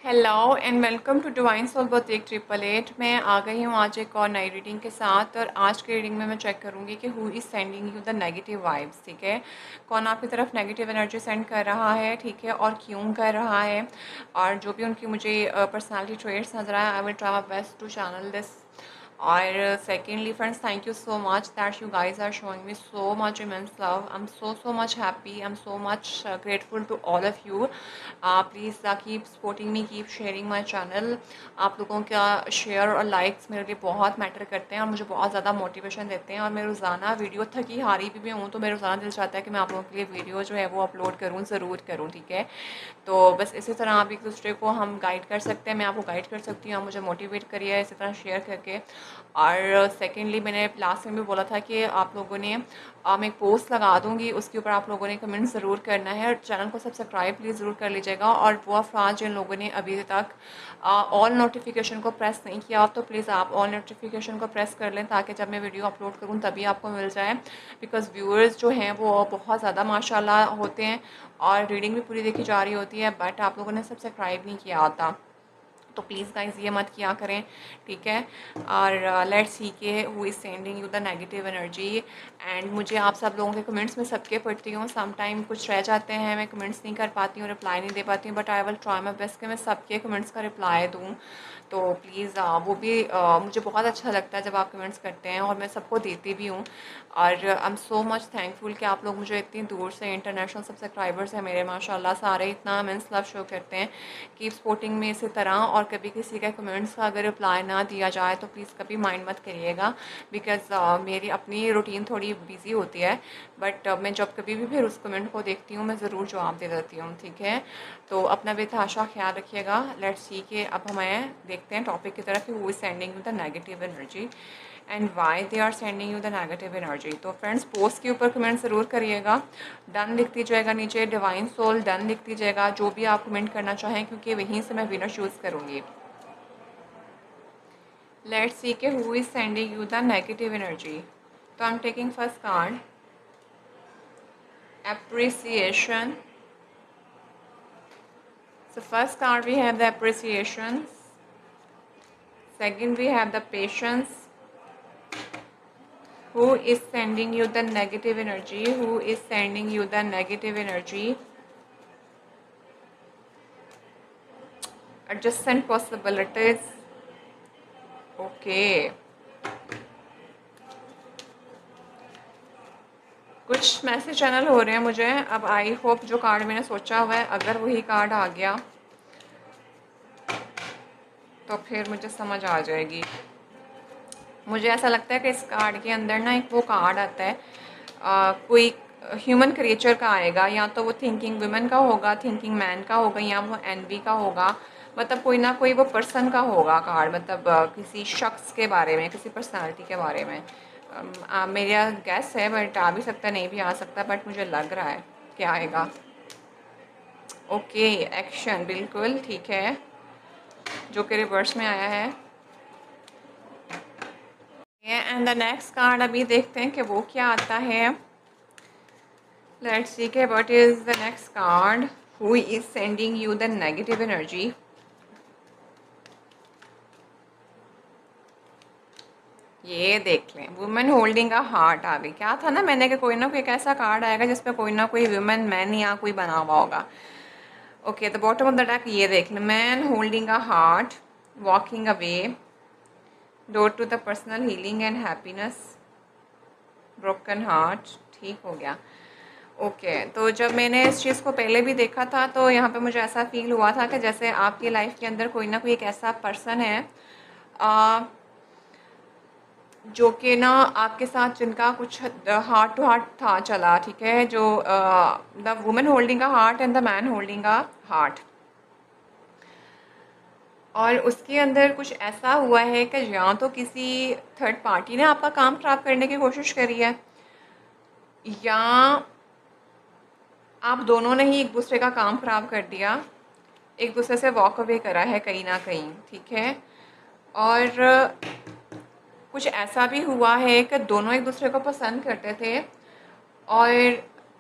Hello and welcome to divine soul boutique 888। मैं आ गई हूँ आज एक और नई रीडिंग के साथ। और आज की रीडिंग में मैं चेक करूँगी कि who is sending you the negative vibes. ठीक है, कौन आपकी तरफ नेगेटिव एनर्जी सेंड कर रहा है, ठीक है, और क्यों कर रहा है। और जो भी उनकी मुझे पर्सनालिटी ट्रेट्स नजर आए, I will try my best to channel this. और secondly friends, thank you so much that you guys are showing me so much immense love. I am so much happy. I'm so much grateful to all of you. Please keep supporting me, keep sharing my channel. आप लोगों का share और likes मेरे लिए बहुत matter करते हैं और मुझे बहुत ज़्यादा मोटिवेशन देते हैं। और मैं रोज़ाना वीडियो थकी हारी भी हूँ तो मेरा रोज़ाना दिल चाहता है कि मैं आप लोगों के लिए वीडियो जो है वो अपलोड करूँ, ज़रूर करूँ। ठीक है, तो बस इसी तरह आप एक दूसरे को हम गाइड कर सकते हैं, मैं आपको गाइड कर सकती हूँ, आप मुझे मोटिवेट करिए इसी तरह शेयर करके। और सेकेंडली, मैंने लास्ट में भी बोला था कि आप लोगों ने मैं एक पोस्ट लगा दूँगी, उसके ऊपर आप लोगों ने कमेंट ज़रूर करना है। और चैनल को सब्सक्राइब प्लीज़ ज़रूर कर लीजिएगा। और वो अफराद जिन लोगों ने अभी तक ऑल नोटिफिकेशन को प्रेस नहीं किया तो प्लीज़ आप ऑल नोटिफिकेशन को प्रेस कर लें, ताकि जब मैं वीडियो अपलोड करूँ तभी आपको मिल जाए। बिकॉज़ व्यूअर्स जो हैं वो बहुत ज़्यादा माशाल्लाह होते हैं और रीडिंग भी पूरी देखी जा रही होती है, बट आप लोगों ने सब्सक्राइब नहीं किया होता। तो प्लीज़ गाइज ये मत किया करें, ठीक है। और लेट्स सी के who is sending you the negative energy. And मुझे आप सब लोगों के कमेंट्स में सबके पढ़ती हूँ, सम टाइम कुछ रह जाते हैं, मैं कमेंट्स नहीं कर पाती हूँ, रिप्लाई नहीं दे पाती हूँ, but I will try my best कि मैं सबके कमेंट्स का रिप्लाई दूँ। तो प्लीज़ वो भी मुझे बहुत अच्छा लगता है जब आप कमेंट्स करते हैं, और मैं सबको देती भी हूँ। और I am so much thankful कि आप लोग मुझे इतनी दूर से, इंटरनेशनल सब्सक्राइबर्स हैं मेरे माशाल्लाह सारे, इतना मीन्स लव शो करते हैं। कीप सपोर्टिंग में इसी तरह। और कभी किसी का कमेंट्स का अगर रिप्लाई ना दिया जाए तो प्लीज़ कभी माइंड मत करिएगा, बिकॉज़ मेरी अपनी रूटीन थोड़ी बिजी होती है। बट मैं जब कभी भी फिर उस कमेंट को देखती हूँ मैं ज़रूर जवाब दे देती हूँ, ठीक है। तो अपना बेतहाशा ख्याल रखिएगा। लेट्स सी के अब हमें देखते हैं टॉपिक की तरफ, who is sending you the negative energy and why they are sending you the negative energy. तो फ्रेंड्स, पोस्ट के ऊपर कमेंट ज़रूर करिएगा, डन लिख दीजिएगा नीचे, डिवाइन सोल डन लिख दीजिएगा, जो भी आप कमेंट करना चाहें, क्योंकि वहीं से मैं विनर चूज़ करूँगी। लेट्स सी के who is sending you the negative energy. तो I am taking first card, appreciation. So first card we have the appreciation, second we have the patience. Who is sending you the negative energy? Who is sending you the negative energy? Adjacent possibilities. Okay. कुछ message channel हो रहे हैं मुझे। अब I hope जो card मैंने सोचा हुआ है अगर वही कार्ड आ गया तो फिर मुझे समझ आ जाएगी। मुझे ऐसा लगता है कि इस कार्ड के अंदर ना एक वो कार्ड आता है, कोई ह्यूमन क्रिएचर का आएगा, या तो वो थिंकिंग वुमेन का होगा, थिंकिंग मैन का होगा, या वो एनबी का होगा। मतलब कोई ना कोई वो पर्सन का होगा कार्ड, मतलब किसी शख्स के बारे में, किसी पर्सनालिटी के बारे में। मेरा गैस है, बट आ भी सकता नहीं भी आ सकता, बट मुझे लग रहा है कि आएगा। ओके, एक्शन, बिल्कुल ठीक है, जो कि रिवर्स में आया है। एंड द नेक्स्ट कार्ड अभी देखते हैं कि वो क्या आता है। लेट्स सी के what is the next card, who is sending you the negative energy. ये देख लें, वुमेन होल्डिंग अ हार्ट आ गई। क्या था ना मैंने कि कोई ना कोई एक ऐसा कार्ड आएगा जिसपे कोई ना कोई वुमेन मैन या कोई बना हुआ होगा। Okay, the bottom of the deck ये देख लें, man holding a heart, walking away, door to the personal healing and happiness, broken heart, ठीक हो गया। ओके, तो जब मैंने इस चीज़ को पहले भी देखा था तो यहाँ पे मुझे ऐसा फील हुआ था कि जैसे आपकी लाइफ के अंदर कोई ना कोई एक ऐसा पर्सन है जो कि ना आपके साथ जिनका कुछ हार्ट टू हार्ट था चला, ठीक है, जो the women holding a heart and the man holding a heart. और उसके अंदर कुछ ऐसा हुआ है कि या तो किसी थर्ड पार्टी ने आपका काम ख़राब करने की कोशिश करी है, या आप दोनों ने ही एक दूसरे का काम ख़राब कर दिया, एक दूसरे से वॉक अवे करा है कहीं ना कहीं, ठीक है। और कुछ ऐसा भी हुआ है कि दोनों एक दूसरे को पसंद करते थे, और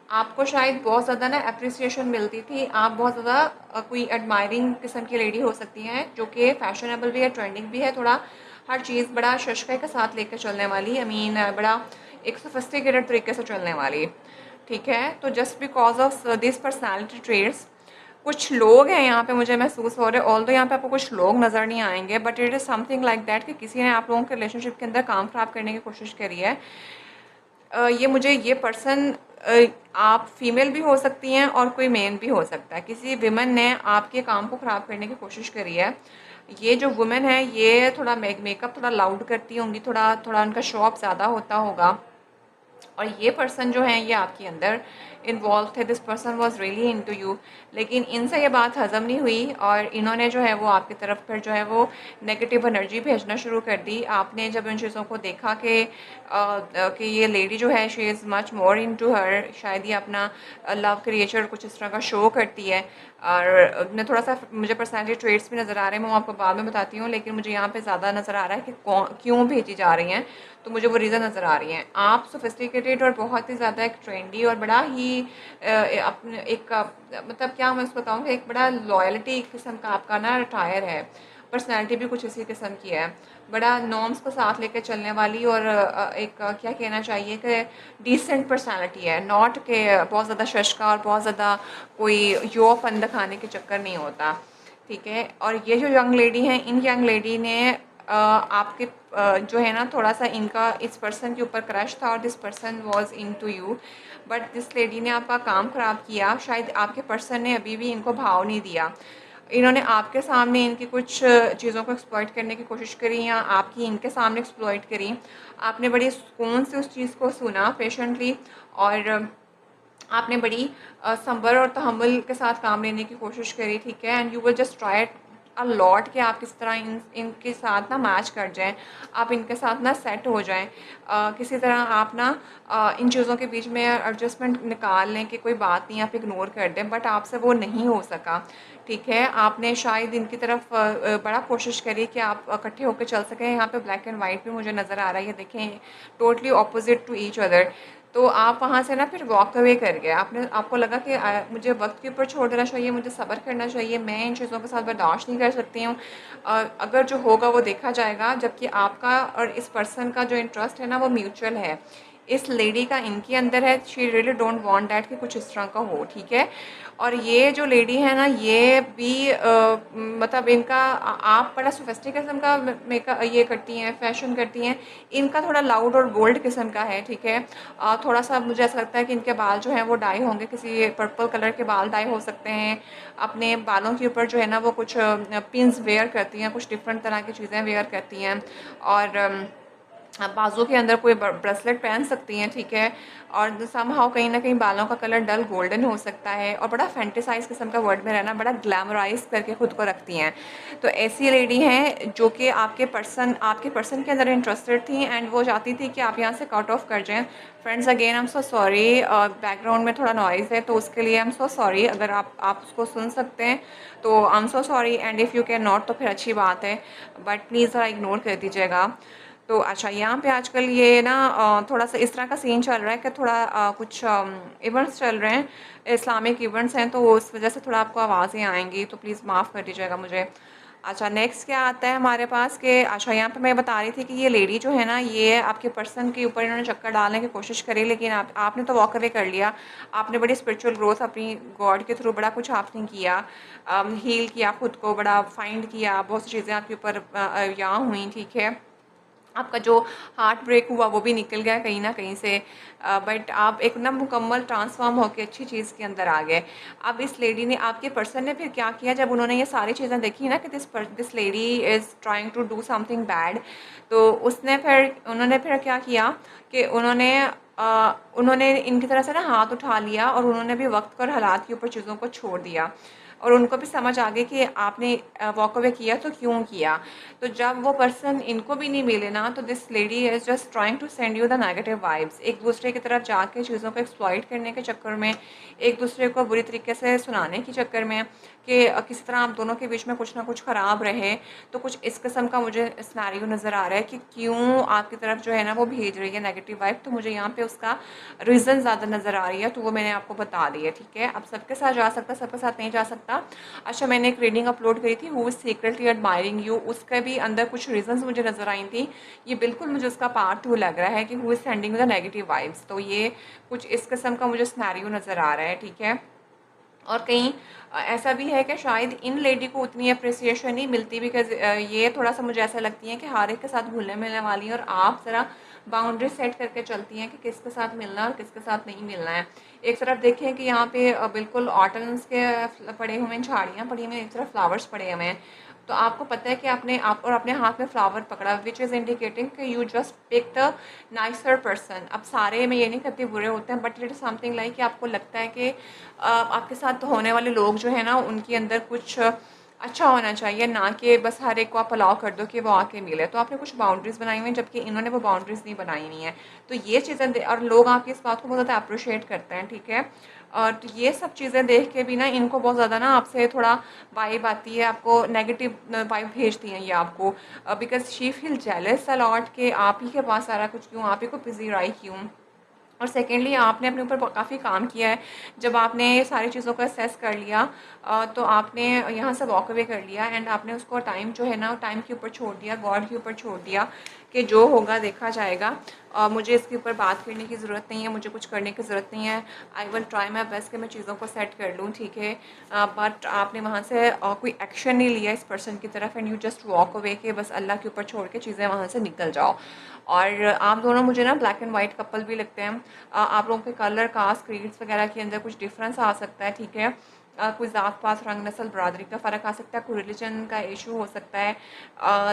आपको शायद बहुत ज़्यादा ना एप्रिसिएशन मिलती थी, आप बहुत ज़्यादा कोई एडमायरिंग किस्म की लेडी हो सकती हैं जो कि फैशनेबल भी है, ट्रेंडिंग भी है, थोड़ा हर चीज़ बड़ा शशके के साथ लेकर चलने वाली, आई मीन बड़ा एक सोफिस्टिकेटेड तरीके से चलने वाली, ठीक है। तो just because of this personality trades कुछ लोग हैं यहाँ पे मुझे महसूस हो रहे हैं, ऑल तो यहाँ पे आपको कुछ लोग नज़र नहीं आएंगे, but it is something like that कि किसी ने आप लोगों के रिलेशनशिप के अंदर काम ख़राब करने की कोशिश करी है। ये मुझे ये पर्सन आप फीमेल भी हो सकती हैं और कोई मेल भी हो सकता है, किसी विमन ने आपके काम को ख़राब करने की कोशिश करी है। ये जो वुमेन है ये थोड़ा मेकअप थोड़ा लाउड करती होंगी, थोड़ा थोड़ा उनका शो ऑफ ज़्यादा होता होगा, और ये पर्सन जो है ये आपके अंदर इन्वॉल्व थे, this person was really into you, लेकिन इनसे ये बात हज़म नहीं हुई और इन्होंने जो है वो आपकी तरफ फिर जो है वो नेगेटिव एनर्जी भेजना शुरू कर दी। आपने जब इन चीज़ों को देखा कि ये लेडी जो है she is much more into हर, शायद ये अपना लव क्रिएचर कुछ इस तरह का शो करती है, और मैं थोड़ा सा मुझे पर्सनैलिटी ट्रेट्स भी नज़र आ रहे हैं, मैं आपको बाद में बताती हूँ, लेकिन मुझे यहाँ पे ज़्यादा नज़र आ रहा है कि क्यों भेजी जा रही हैं, तो मुझे वो रीज़न नज़र आ रही हैं। आप सोफिस्टिकेटेड और बहुत ही ज़्यादा एक ट्रेंडी और बड़ा ही अपने एक मतलब क्या मैं उसको बताऊँ कि एक बड़ा लॉयल्टी किस्म का आपका ना अटायर है, पर्सनैलिटी भी कुछ इसी किस्म की है, बड़ा नॉर्म्स को साथ लेकर चलने वाली, और एक क्या कहना चाहिए कि डिसेंट पर्सनैलिटी है, नॉट के बहुत ज़्यादा शशका और बहुत ज़्यादा कोई योपन दिखाने के चक्कर नहीं होता, ठीक है। और ये जो यंग लेडी हैं, इन यंग लेडी ने आपके जो है ना थोड़ा सा इनका इस पर्सन के ऊपर क्रश था और this person was into you, but this lady ने आपका काम ख़राब किया, शायद आपके पर्सन ने अभी भी इनको भाव नहीं दिया, इन्होंने आपके सामने इनकी कुछ चीज़ों को एक्सप्लॉइट करने की कोशिश करी या आपकी इनके सामने एक्सप्लॉइट करी, आपने बड़ी सुकून से उस चीज़ को सुना पेशेंटली, और आपने बड़ी सब्र और तहम्मुल के साथ काम लेने की कोशिश करी, ठीक है, and you will just try a lot कि आप किस तरह इनके साथ ना मैच कर जाएं, आप इनके साथ ना सेट हो जाएं, किसी तरह आप ना इन चीज़ों के बीच में एडजस्टमेंट निकाल लें कि कोई बात नहीं, आप इग्नोर कर दें, बट आपसे वो नहीं हो सका, ठीक है। आपने शायद इनकी तरफ बड़ा कोशिश करी कि आप इकट्ठे होकर चल सकें, यहाँ पे ब्लैक एंड वाइट भी मुझे नज़र आ रहा है, ये देखें totally opposite to each other, तो आप वहाँ से ना फिर वॉक अवे कर गए, आपको लगा कि मुझे वक्त के ऊपर छोड़ देना चाहिए, मुझे सब्र करना चाहिए, मैं इन चीज़ों के साथ बर्दाश्त नहीं कर सकती हूँ, अगर जो होगा वो देखा जाएगा, जबकि आपका और इस पर्सन का जो इंटरेस्ट है ना वो म्यूचुअल है, इस लेडी का इनके अंदर है, she really don't want that कि कुछ इस तरह का हो, ठीक है। और ये जो लेडी है ना ये भी मतलब इनका आप बड़ा सोफिस्टिकेशन का मेकअप ये करती हैं, फैशन करती हैं, इनका थोड़ा लाउड और बोल्ड किस्म का है, ठीक है। थोड़ा सा मुझे ऐसा लगता है कि इनके बाल जो हैं वो डाई होंगे, किसी पर्पल कलर के बाल डाई हो सकते हैं, अपने बालों के ऊपर जो है ना वो कुछ पिन्स वेयर करती हैं, कुछ डिफरेंट तरह की चीज़ें वेयर करती हैं, और आप बाजू के अंदर कोई ब्रेसलेट पहन सकती हैं, ठीक है, और समहाउ कहीं ना कहीं बालों का कलर डल गोल्डन हो सकता है, और बड़ा फैंटेसाइज किस्म का वर्ड में रहना, बड़ा ग्लैमराइज करके ख़ुद को रखती हैं, तो ऐसी लेडी हैं जो कि आपके पर्सन के अंदर इंटरेस्टेड थी, एंड वो चाहती थी कि आप यहाँ से कट ऑफ कर जाएं। Friends again I am so sorry, background में थोड़ा नॉइज़ है, तो उसके लिए आई एम सो सॉरी, अगर आप उसको सुन सकते हैं तो I am so sorry, and if you can not तो फिर अच्छी बात है, बट प्लीज़ ज़रा इग्नोर कर दीजिएगा। तो अच्छा यहाँ पे आजकल ये ना थोड़ा सा इस तरह का सीन चल रहा है कि थोड़ा कुछ इवेंट्स चल रहे हैं, इस्लामिक इवेंट्स हैं, तो उस वजह से थोड़ा आपको आवाज़ें आएंगी, तो प्लीज़ माफ़ कर दीजिएगा मुझे। अच्छा नेक्स्ट क्या आता है हमारे पास कि अच्छा यहाँ पे मैं बता रही थी कि ये लेडी जो है ना ये आपके पर्सन के ऊपर इन्होंने चक्कर डालने की कोशिश करी, लेकिन आपने तो वॉक अवे कर लिया, आपने बड़ी स्पिरिचुअल ग्रोथ अपनी गॉड के थ्रू बड़ा कुछ आपने किया, हील किया खुद को, बड़ा फाइंड किया, बहुत सी चीज़ें आपके ऊपर यहाँ हुई, ठीक है, आपका जो हार्ट ब्रेक हुआ वो भी निकल गया कहीं ना कहीं से, बट आप एक ना मुकम्मल ट्रांसफॉर्म होकर अच्छी चीज़ के अंदर आ गए। अब इस लेडी ने आपके पर्सन ने फिर क्या किया, जब उन्होंने ये सारी चीज़ें देखी ना कि this lady is trying to do something bad, तो उन्होंने फिर क्या किया कि उन्होंने इनकी तरह से ना हाथ उठा लिया और उन्होंने भी वक्त और हालात के ऊपर चीज़ों को छोड़ दिया। और उनको भी समझ आ गई कि आपने वॉक अवे किया तो क्यों किया। तो जब वो पर्सन इनको भी नहीं मिले ना, तो this lady is just trying to send you the negative vibes, एक दूसरे की तरफ जाके चीज़ों को एक्सप्लॉइट करने के चक्कर में, एक दूसरे को बुरी तरीके से सुनाने के चक्कर में कि किस तरह आप दोनों के बीच में कुछ ना कुछ ख़राब रहे। तो कुछ इस किस्म का मुझे सिनेरियो नज़र आ रहा है कि क्यों आपकी तरफ जो है ना वो भेज रही है नेगेटिव वाइब। तो मुझे यहाँ पे उसका रीज़न ज़्यादा नज़र आ रही है, तो वो मैंने आपको बता दी है, ठीक है। अब सबके साथ जा सकता, सबके साथ नहीं जा सकता। अच्छा, मैंने एक रीडिंग अपलोड करी थी who is secretly admiring you, उसके भी अंदर कुछ रीजंस मुझे नज़र आई थी। ये बिल्कुल मुझे उसका पार्ट 2 लग रहा है कि who is sending the negative vibes. तो ये कुछ इस किस्म का मुझे सिनेरियो नज़र आ रहा है, ठीक है। और कहीं ऐसा भी है कि शायद इन लेडी को उतनी अप्रिसिएशन नहीं मिलती, बिकॉज़ ये थोड़ा सा मुझे ऐसा लगती है कि हर एक के साथ घुलने मिलने वाली हैं, और आप ज़रा बाउंड्री सेट करके चलती हैं कि किसके साथ मिलना है और किसके साथ नहीं मिलना है। एक तरफ देखें कि यहाँ पे बिल्कुल ऑटम्स के पड़े हुए हैं, झाड़ियाँ पड़ी हुई हैं, एक तरफ फ्लावर्स पड़े हुए हैं। तो आपको पता है कि आप अपने हाथ में फ्लावर पकड़ा, विच इज़ इंडिकेटिंग कि you just pick the nicer person. अब सारे मैं ये नहीं कहती बुरे होते हैं, but it is something like कि आपको लगता है कि आपके साथ होने वाले लोग जो है ना उनके अंदर कुछ अच्छा होना चाहिए, ना कि बस हर एक को आप अलाउ कर दो कि वो आके मिले। तो आपने कुछ बाउंड्रीज़ बनाई हुई हैं, जबकि इन्होंने वो बाउंड्रीज़ नहीं बनाई हुई हैं। तो ये चीज़ें और लोग आपकी इस बात को बहुत ज़्यादा अप्रिशिएट करते हैं, ठीक है। और तो ये सब चीज़ें देख के भी ना इनको बहुत ज़्यादा ना आपसे थोड़ा वाइब आती है, आपको नेगेटिव वाइब भेजती हैं ये आपको, because she feel jealous a lot कि आप ही के पास सारा कुछ क्यों, आप ही को बिजी रही क्यों। और सेकेंडली आपने अपने ऊपर काफ़ी काम किया है। जब आपने ये सारी चीज़ों को असेस कर लिया, तो आपने यहाँ से वॉक अवे कर लिया, एंड आपने उसको टाइम जो है ना टाइम के ऊपर छोड़ दिया, गॉड के ऊपर छोड़ दिया कि जो होगा देखा जाएगा। मुझे इसके ऊपर बात करने की ज़रूरत नहीं है, मुझे कुछ करने की ज़रूरत नहीं है। आई विल ट्राई माई बेस्ट कि मैं चीज़ों को सेट कर लूँ, ठीक है। बट आपने वहाँ से कोई एक्शन नहीं लिया इस पर्सन की तरफ, and you just walk away के बस अल्लाह के ऊपर छोड़ के चीज़ें वहाँ से निकल जाओ। और आप दोनों मुझे ना ब्लैक एंड वाइट कपल भी लगते हैं। आप लोगों के कलर, कास्ट, क्रीड्स वगैरह के अंदर कुछ डिफरेंस आ सकता है, ठीक है। कोई ज़ात पात, रंग, नस्ल, बरादरी का फ़र्क आ सकता है, कोई रिलीजन का इशू हो सकता है,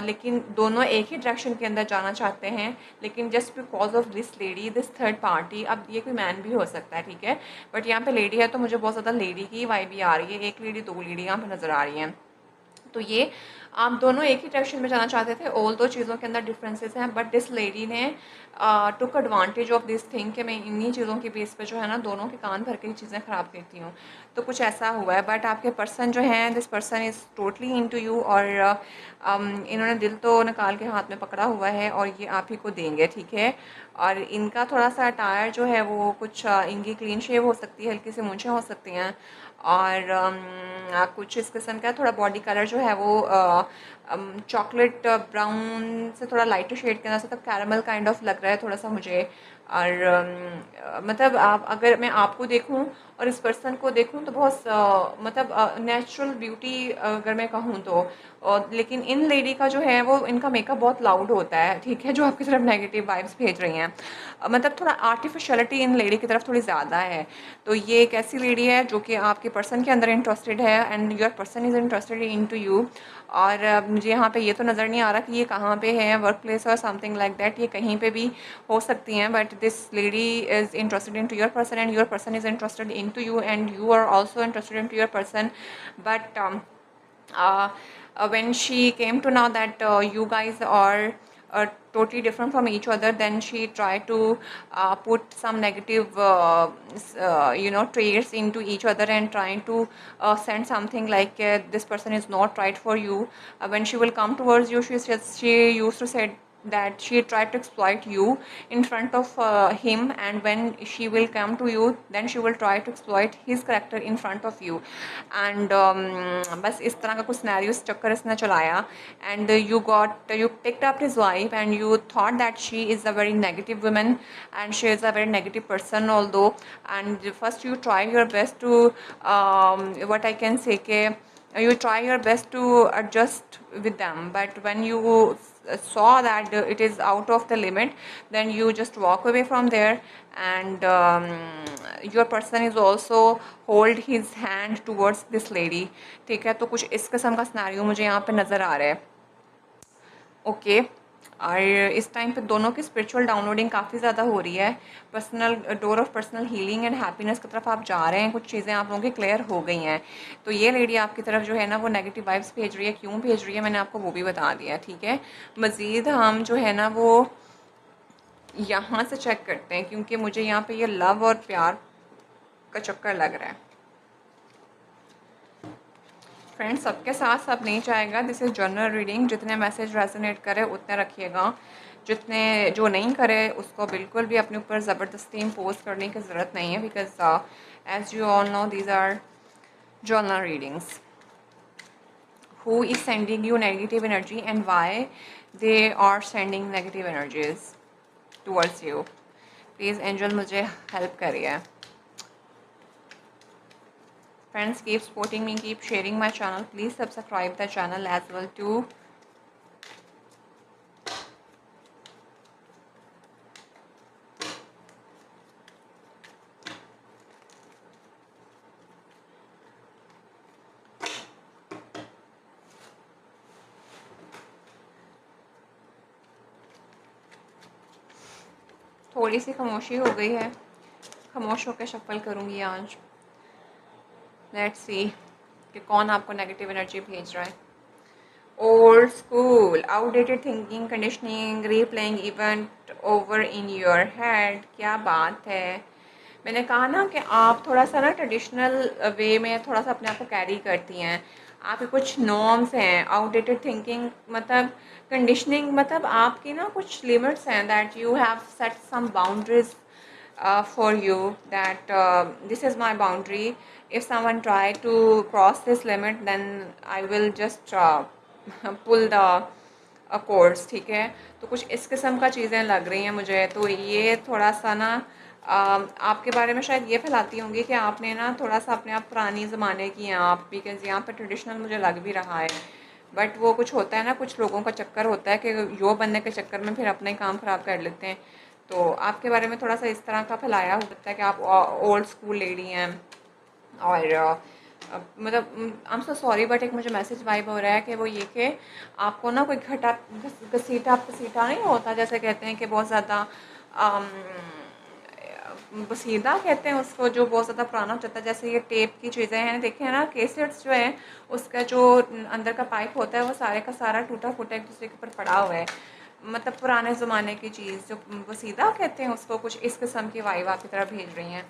लेकिन दोनों एक ही डायरेक्शन के अंदर जाना चाहते हैं। लेकिन just because of this lady, this third party, अब ये कोई मैन भी हो सकता है, ठीक है, बट यहाँ पे लेडी है तो मुझे बहुत ज़्यादा लेडी की वाइब भी आ रही है। एक लेडी, दो लेडी यहाँ पे नज़र आ रही हैं। तो ये आप दोनों एक ही डायरेक्शन में जाना चाहते थे, ऑल दो चीज़ों के अंदर डिफरेंसेस हैं, बट दिस लेडी ने टुक एडवांटेज ऑफ दिस थिंग कि मैं इन्हीं चीज़ों के बेस पे जो है ना दोनों के कान भर के ही चीज़ें ख़राब करती हूँ। तो कुछ ऐसा हुआ है, बट आपके पर्सन जो हैं, this person is totally into you, और इन्होंने दिल तो निकाल के हाथ में पकड़ा हुआ है और ये आप ही को देंगे, ठीक है। और इनका थोड़ा सा अटायर जो है वो कुछ इनकी क्लीन शेव हो सकती है, हल्की सी मूंछें हो सकती हैं, और कुछ इस किस्म का थोड़ा बॉडी कलर जो है वो चॉकलेट ब्राउन से थोड़ा लाइटर शेड के अंदर से, तब कैरमल काइंड ऑफ लग रहा है थोड़ा सा मुझे। और मतलब आप, अगर मैं आपको देखूं और इस पर्सन को देखूं तो बहुत मतलब नेचुरल ब्यूटी अगर मैं कहूं तो। और लेकिन इन लेडी का जो है वो इनका मेकअप बहुत लाउड होता है, ठीक है, जो आपकी तरफ नेगेटिव वाइब्स भेज रही हैं। मतलब थोड़ा आर्टिफिशियलिटी इन लेडी की तरफ थोड़ी ज़्यादा है। तो ये एक ऐसी लेडी है जो कि आपके पर्सन के अंदर इंटरेस्टेड है, and your person is interested in to you. और मुझे यहाँ पे ये तो नज़र नहीं आ रहा कि ये कहाँ पे है, वर्क प्लेस और समथिंग लाइक दैट, ये कहीं पे भी हो सकती हैं, but this lady is interested in to your person, and your person is interested in to you, and you are also interested into your person. But when she came to know that you guys are totally different from each other, then she tried to put some negative traits into each other, and trying to send something like this person is not right for you. When she will come towards you, she used to say that she tried to exploit you in front of him, and when she will come to you, then she will try to exploit his character in front of you. And बस इस तरह का कुछ scenarios चक्कर इसने चलाया, and you picked up his wife, and you thought that she is a very negative woman, and she is a very negative person although. And first you try your best to what I can say ke you try your best to adjust with them, but when you saw that it is out of the limit, then you just walk away from there. And your person is also hold his hand towards this lady, ठीक है। तो कुछ इस किस्म का scenario मुझे यहाँ पे नज़र आ रहा है, ओके। और इस टाइम पे दोनों की स्पिरिचुअल डाउनलोडिंग काफ़ी ज़्यादा हो रही है। Personal door of personal healing and happiness की तरफ आप जा रहे हैं, कुछ चीज़ें आप लोगों की क्लियर हो गई हैं। तो ये लेडी आपकी तरफ जो है ना वो नेगेटिव वाइब्स भेज रही है, क्यों भेज रही है मैंने आपको वो भी बता दिया, ठीक है। मज़ीद हम जो है ना वो यहाँ से चेक करते हैं, क्योंकि मुझे यहाँ पे ये लव और प्यार का चक्कर लग रहा है। फ्रेंड्स, सबके साथ सब नहीं जाएगा, दिस इज़ जनरल रीडिंग। जितने मैसेज रेजोनेट करे उतने रखिएगा, जितने जो नहीं करे उसको बिल्कुल भी अपने ऊपर ज़बरदस्ती इम्पोज करने की ज़रूरत नहीं है, because as you all know these are general readings. Who is sending you negative energy and why they are sending negative energies towards you? Please angel मुझे हेल्प करिए। Friends, keep supporting me, keep sharing my channel. Please subscribe the channel as well too. थोड़ी सी खामोशी हो गई है, खामोश होकर shuffle करूँगी आज। लेट्स सी कि कौन आपको नेगेटिव एनर्जी भेज रहा है। Old school, outdated thinking, conditioning, replaying event over in your head. क्या बात है। मैंने कहा ना कि आप थोड़ा सा ना ट्रेडिशनल वे में थोड़ा सा अपने आप को कैरी करती हैं। आपके कुछ नॉर्म्स हैं, आउटडेटेड थिंकिंग मतलब कंडीशनिंग, मतलब आपकी ना कुछ लिमिट्स हैं, that you have set some boundaries for you, that this is my boundary. If someone try to cross this limit, then I will just pull the course, ठीक है। तो कुछ इस किस्म का चीज़ें लग रही हैं मुझे। तो ये थोड़ा सा ना आपके बारे में शायद ये फैलाती होंगी कि आपने ना थोड़ा सा अपने आप पुरानी ज़माने की हैं आप, बिकॉज़ यहाँ पर ट्रेडिशनल मुझे लग भी रहा है। बट वो कुछ होता है ना, कुछ लोगों का चक्कर होता है कि यो बनने के चक्कर में फिर अपना ही काम ख़राब कर लेते हैं। तो आपके बारे में थोड़ा सा इस तरह का फैलाया होता है कि आप ओल्ड स्कूल लेडी हैं। और मतलब I am so sorry, but एक मुझे मैसेज वाइब हो रहा है कि वो ये कि आपको ना कोई घसीटा पसीटा नहीं होता, जैसे कहते हैं कि बहुत ज़्यादा बसीदा कहते हैं उसको, जो बहुत ज़्यादा पुराना हो जाता है। जैसे ये टेप की चीज़ें हैं, देखें ना केसेट्स जो है उसका जो अंदर का पाइप होता है वो सारे का सारा टूटा फूटा एक दूसरे के ऊपर पड़ा हुआ है। मतलब पुराने ज़माने की चीज़ जो वसीदा कहते हैं उसको, कुछ इस किस्म की वाइब आपकी तरफ भेज रही हैं।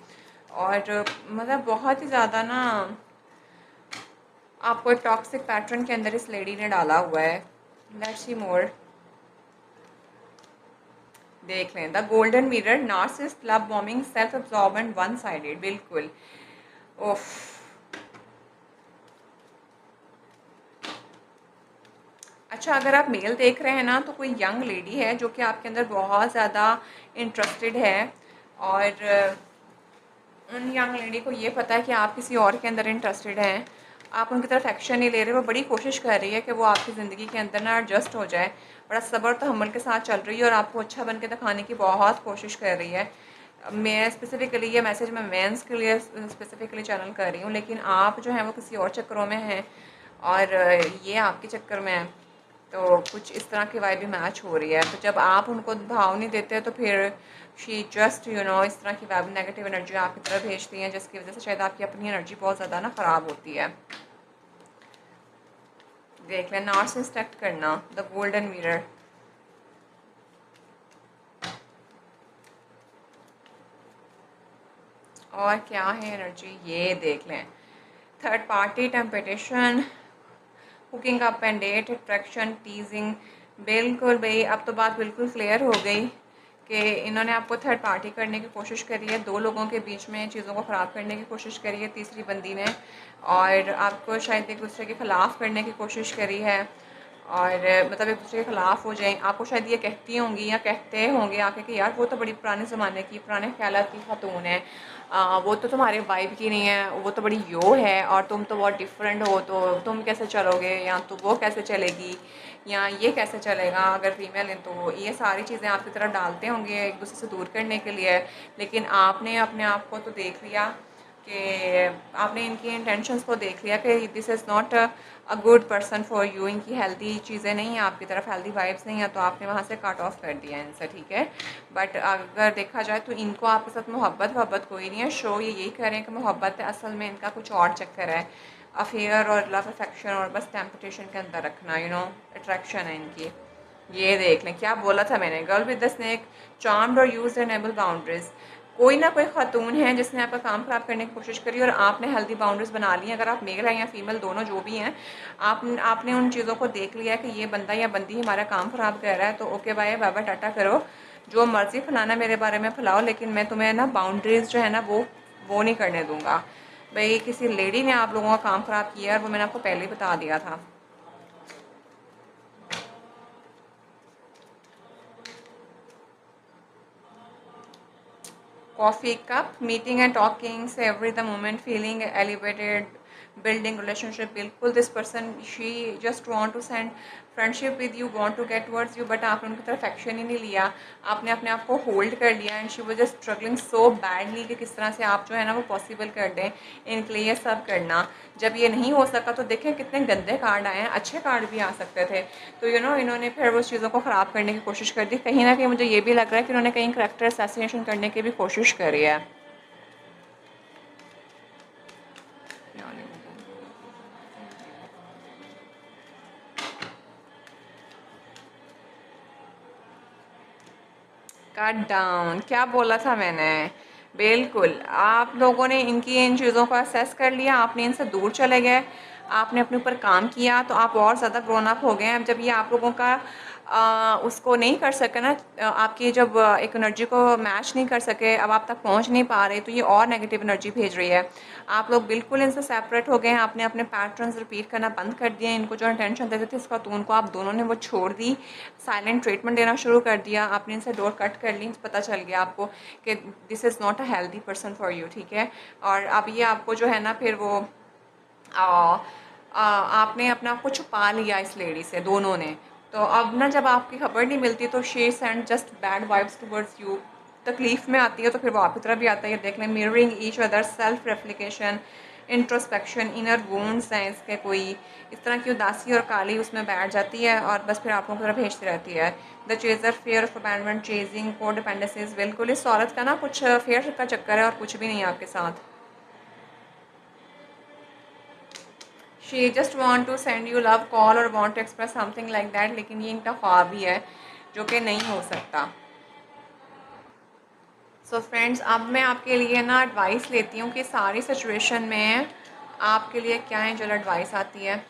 और मतलब बहुत ही ज़्यादा ना आपको एक टॉक्सिक पैटर्न के अंदर इस लेडी ने डाला हुआ है। लेट्स सी मोर। देख लें, the golden mirror, narcissist, love bombing, self absorbent, one sided. बिल्कुल ओफ। अच्छा, अगर आप मेल देख रहे हैं ना तो कोई यंग लेडी है जो कि आपके अंदर बहुत ज़्यादा इंटरेस्टेड है, और उन यंग लेडी को ये पता है कि आप किसी और के अंदर इंटरेस्टेड हैं। आप उनकी तरफ एक्शन नहीं ले रहे। वो बड़ी कोशिश कर रही है कि वो आपकी ज़िंदगी के अंदर ना एडजस्ट हो जाए, बड़ा सब्र तहम्मुल के साथ चल रही है और आपको अच्छा बन के दिखाने की बहुत कोशिश कर रही है। मैं स्पेसिफ़िकली ये मैसेज मैं मेंस के लिए स्पेसिफ़िकली चैनल कर रही हूँ, लेकिन आप जो हैं वो किसी और चक्करों में हैं और ये आपके चक्कर में है। तो कुछ इस तरह की वाइब भी मैच हो रही है। तो जब आप उनको भाव नहीं देते तो फिर शी जस्ट इस तरह की वाइब, नेगेटिव एनर्जी आपकी तरफ भेजती हैं, जिसकी वजह से शायद आपकी अपनी एनर्जी बहुत ज़्यादा ना ख़राब होती है। देख लें, नार्सिसिस्ट एक्ट करना, द गोल्डन मिरर। और क्या है एनर्जी, ये देख लें, third party, temptation, hooking up and date, attraction, teasing. बिल्कुल भाई, अब तो बात बिल्कुल क्लियर हो गई कि इन्होंने आपको थर्ड पार्टी करने की कोशिश करी है, दो लोगों के बीच में चीज़ों को ख़राब करने की कोशिश करी है तीसरी बंदी ने, और आपको शायद एक दूसरे के ख़िलाफ़ करने की कोशिश करी है, और मतलब एक दूसरे के ख़िलाफ़ हो जाए। आपको शायद ये कहती होंगी या कहते होंगे आके कि यार वो तो बड़ी पुराने ज़माने की, पुराने ख्यालात की खातून है, वो तो तुम्हारे वाइब की नहीं है, वो तो बड़ी यो है और तुम तो बहुत डिफरेंट हो, तो तुम कैसे चलोगे, या तो वो कैसे चलेगी, या ये कैसे चलेगा अगर फीमेल है। तो ये सारी चीज़ें आपकी तरफ डालते होंगे एक दूसरे से दूर करने के लिए, लेकिन आपने अपने आप को तो देख लिया कि आपने इनकी इंटेंशंस को देख लिया कि this is not a good person for you, इनकी हेल्दी चीज़ें नहीं हैं आपकी तरफ, हेल्दी वाइब्स नहीं है, तो आपने वहाँ से कट ऑफ कर दिया इनसे, ठीक है। बट अगर देखा जाए तो इनको आपके साथ मोहब्बत कोई नहीं है, शो ये यही कर रहे हैं कि मोहब्बत है, असल में इनका कुछ और चक्कर है, अफेयर और लव अफेक्शन और बस टेम्पटेशन के अंदर रखना, अट्रैक्शन है इनकी। ये देख लें क्या बोला था मैंने, girl with the snake charmed और यूज्ड एनेबल बाउंड्रीज। कोई ना कोई खातून है जिसने आपका काम ख़राब करने की कोशिश करी और आपने हेल्दी बाउंड्रीज बना ली। अगर आप मेल हैं या फीमेल दोनों जो भी हैं, आपने उन चीज़ों को देख लिया कि ये बंदा या बंदी हमारा काम ख़राब कर रहा है, तो ओके बाय बाबा टाटा करो, जो मर्ज़ी फैलाना मेरे बारे में फैलाओ, लेकिन मैं तुम्हें ना बाउंड्रीज़ जो है ना वो नहीं करने दूँगा। भाई किसी लेडी ने आप लोगों का काम ख़राब किया है, वो मैंने आपको पहले ही बता दिया था। Coffee cup, meeting and talking, savor the moment, feeling elevated, building relationship. बिल्कुल this person she just want to send friendship with you, want to get towards you, but आपने उनकी तरफ एक्शन ही नहीं लिया, आपने अपने आप को होल्ड कर लिया and she was just struggling so badly कि किस तरह से आप जो है ना वो पॉसिबल कर दें इनके लिए ये सब करना। जब ये नहीं हो सका तो देखें कितने गंदे कार्ड आए हैं, अच्छे कार्ड भी आ सकते थे। तो इन्होंने फिर उस चीज़ों को ख़राब करने की कोशिश कर दी। कहीं ना कहीं मुझे ये भी लग रहा है कि इन्होंने कहीं करैक्टर असैसिनेशन करने की भी कोशिश करी है। कट डाउन क्या बोला था मैंने, बिल्कुल आप लोगों ने इनकी इन चीज़ों को असेस कर लिया, आपने इनसे दूर चले गए, आपने अपने ऊपर काम किया, तो आप और ज़्यादा ग्रोन अप हो गए हैं। अब जब ये आप लोगों का उसको नहीं कर सके ना, आपकी जब एक एनर्जी को मैच नहीं कर सके, अब आप तक पहुंच नहीं पा रहे, तो ये और नेगेटिव एनर्जी भेज रही है। आप लोग बिल्कुल इनसे सेपरेट हो गए हैं, आपने अपने पैटर्न्स रिपीट करना बंद कर दिया। इनको जो अटेंशन देते थे इस खातून को आप दोनों ने वो छोड़ दी, साइलेंट ट्रीटमेंट देना शुरू कर दिया, आपने इनसे डोर कट कर ली, पता चल गया आपको कि this is not a healthy person for you, ठीक है। और अब ये आपको जो है ना फिर वो आपने अपना आप को छुपा लिया इस लेडी से, दोनों ने। तो अब ना जब आपकी खबर नहीं मिलती तो she send just bad vibes towards you. तकलीफ में आती है तो फिर वो आपकी तरफ भी आता है। देख लें, mirroring each other, self reflection, introspection, inner wounds हैं इसके, कोई इस तरह की उदासी और काली उसमें बैठ जाती है और बस फिर आप लोगों की तरफ भेजती रहती है। The chaser, fair of abandonment, chasing, को डिपेंडेंसीज। बिल्कुल इस औरत का ना कुछ फेयर का चक्कर है और कुछ भी नहीं है आपके साथ। She just want to send you love call और want to express something like that, लेकिन ये इनका ख्वाब ही है जो कि नहीं हो सकता। सो फ्रेंड्स, अब मैं आपके लिए ना एडवाइस लेती हूँ कि सारी सिचुएशन में आपके लिए क्या है जो एडवाइस आती है।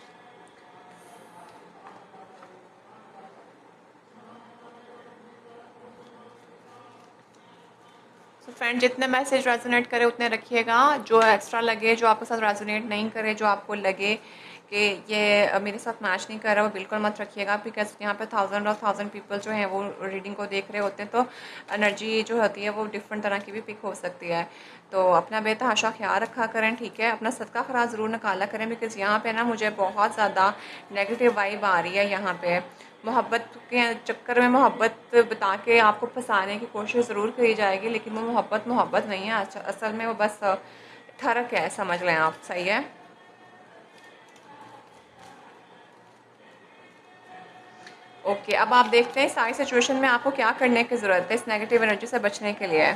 सो फ्रेंड, जितने मैसेज रेजोनेट करे उतने रखिएगा, जो एक्स्ट्रा लगे, जो आपके साथ रेजोनेट नहीं करे, जो आपको लगे कि ये मेरे साथ मैच नहीं कर रहा, वो बिल्कुल मत रखिएगा। बिकॉज यहाँ पे 1000 पीपल जो हैं वो रीडिंग को देख रहे होते हैं, तो एनर्जी जो होती है वो डिफरेंट तरह की भी पिक हो सकती है। तो अपना बेतहाशा ख्याल रखा करें, ठीक है। अपना सदका खरा ज़रूर निकाला करें, बिकॉज़ यहाँ पे ना मुझे बहुत ज़्यादा नेगेटिव वाइब आ रही है। यहाँ पे मोहब्बत के चक्कर में मोहब्बत बता के आपको फंसाने की कोशिश ज़रूर करी जाएगी, लेकिन वो मोहब्बत नहीं है। असल में वो बस ठरक है, समझ लें आप, सही है। ओके, अब आप देखते हैं सारी सिचुएशन में आपको क्या करने की ज़रूरत है इस नेगेटिव एनर्जी से बचने के लिए।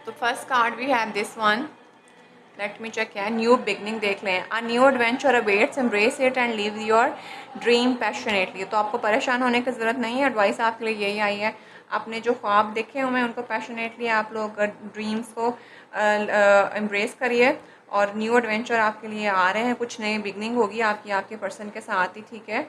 तो first card we have this one, let me check है, न्यू बिगनिंग देख लें। A new adventure awaits, embrace it and live your dream passionately. तो आपको परेशान होने की ज़रूरत नहीं है, एडवाइस आपके लिए यही आई है। आपने जो ख्वाब देखे हुए हैं उनको पैशनेटली आप लोग ड्रीम्स को एम्ब्रेस करिए, और न्यू एडवेंचर आपके लिए आ रहे हैं, कुछ नई बिगनिंग होगी आपकी आपके पर्सन के साथ ही, ठीक है।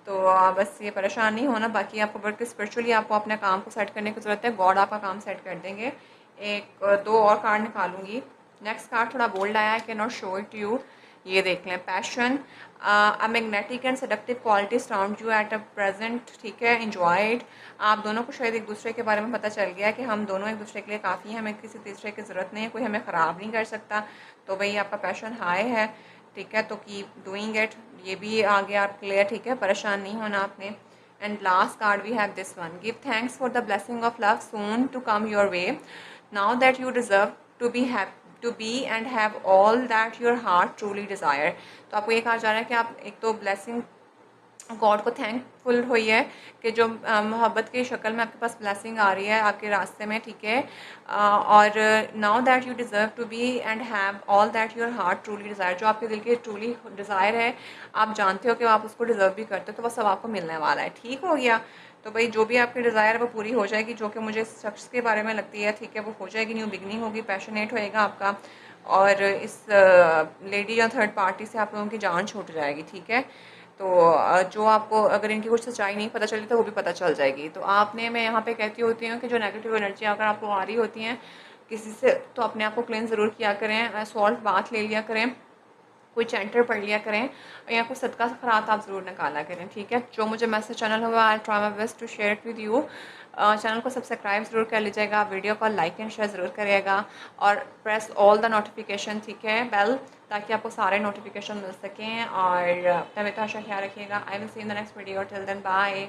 तो बस ये परेशान नहीं होना। बाकी आपको बल्कि स्पिरिचुअली आपको अपने काम को सेट करने की ज़रूरत है, गॉड आपका काम सेट कर देंगे। एक दो और कार्ड निकालूंगी। नेक्स्ट कार्ड थोड़ा बोल्ड आया है, can not show it to you. ये देख लें passion, a magnetic and seductive quality surround you at a present, ठीक है, इंजॉयड। आप दोनों को शायद एक दूसरे के बारे में पता चल गया कि हम दोनों एक दूसरे के लिए काफ़ी हैं, हमें किसी तीसरे की ज़रूरत नहीं है, कोई हमें ख़राब नहीं कर सकता। तो भाई आपका पैशन हाई है, ठीक है, तो कीप डूइंग इट। ये भी आ गया आप क्लियर, ठीक है, परेशान नहीं होना आपने। And last card we have this one, give thanks for the blessing of love soon to come your way, now that you deserve to be to be and have all that your heart truly desire. तो आपको ये कहा जा रहा है कि आप एक तो ब्लेसिंग गॉड को थैंकफुल हुई है कि जो मोहब्बत की शक्ल में आपके पास ब्लेसिंग आ रही है आपके रास्ते में, ठीक है। और now that you deserve to be and have all that your heart truly desire, जो आपके दिल की ट्रूली डिज़ायर है, आप जानते हो कि आप उसको डिज़र्व भी करते हो, तो वो सब आपको मिलने वाला है। ठीक हो गया। तो भाई जो भी आपकी डिज़ायर है वो पूरी हो जाएगी, जो कि मुझे इस शख्स के बारे में लगती है, ठीक है, वो हो जाएगी, न्यू बिगनिंग होगी, पैशनेट होएगा आपका, और इस लेडी या थर्ड पार्टी से आप लोगों की जान छूट जाएगी, ठीक है। तो जो आपको अगर इनकी कुछ सच्चाई नहीं पता चली तो वो भी पता चल जाएगी। तो आपने, मैं यहाँ पे कहती होती हूँ कि जो नेगेटिव एनर्जी अगर आपको आ रही होती हैं किसी से, तो अपने आप को क्लीन ज़रूर किया करें, सॉल्ट बात ले लिया करें, कोई चैंटर पढ़ लिया करें, या कुछ सदका खैरात आप ज़रूर निकाला करें, ठीक है। जो मुझे मैसेज चैनल होगा I try my best to share it with you. Channel को सब्सक्राइब ज़रूर कर लीजिएगा, वीडियो को लाइक एंड शेयर ज़रूर करिएगा, और प्रेस ऑल द नोटिफिकेशन, ठीक है, बेल, ताकि आपको सारे नोटिफिकेशन मिल सकें। और तब तो ख्याल रखिएगा। I will see in the next video, till then bye.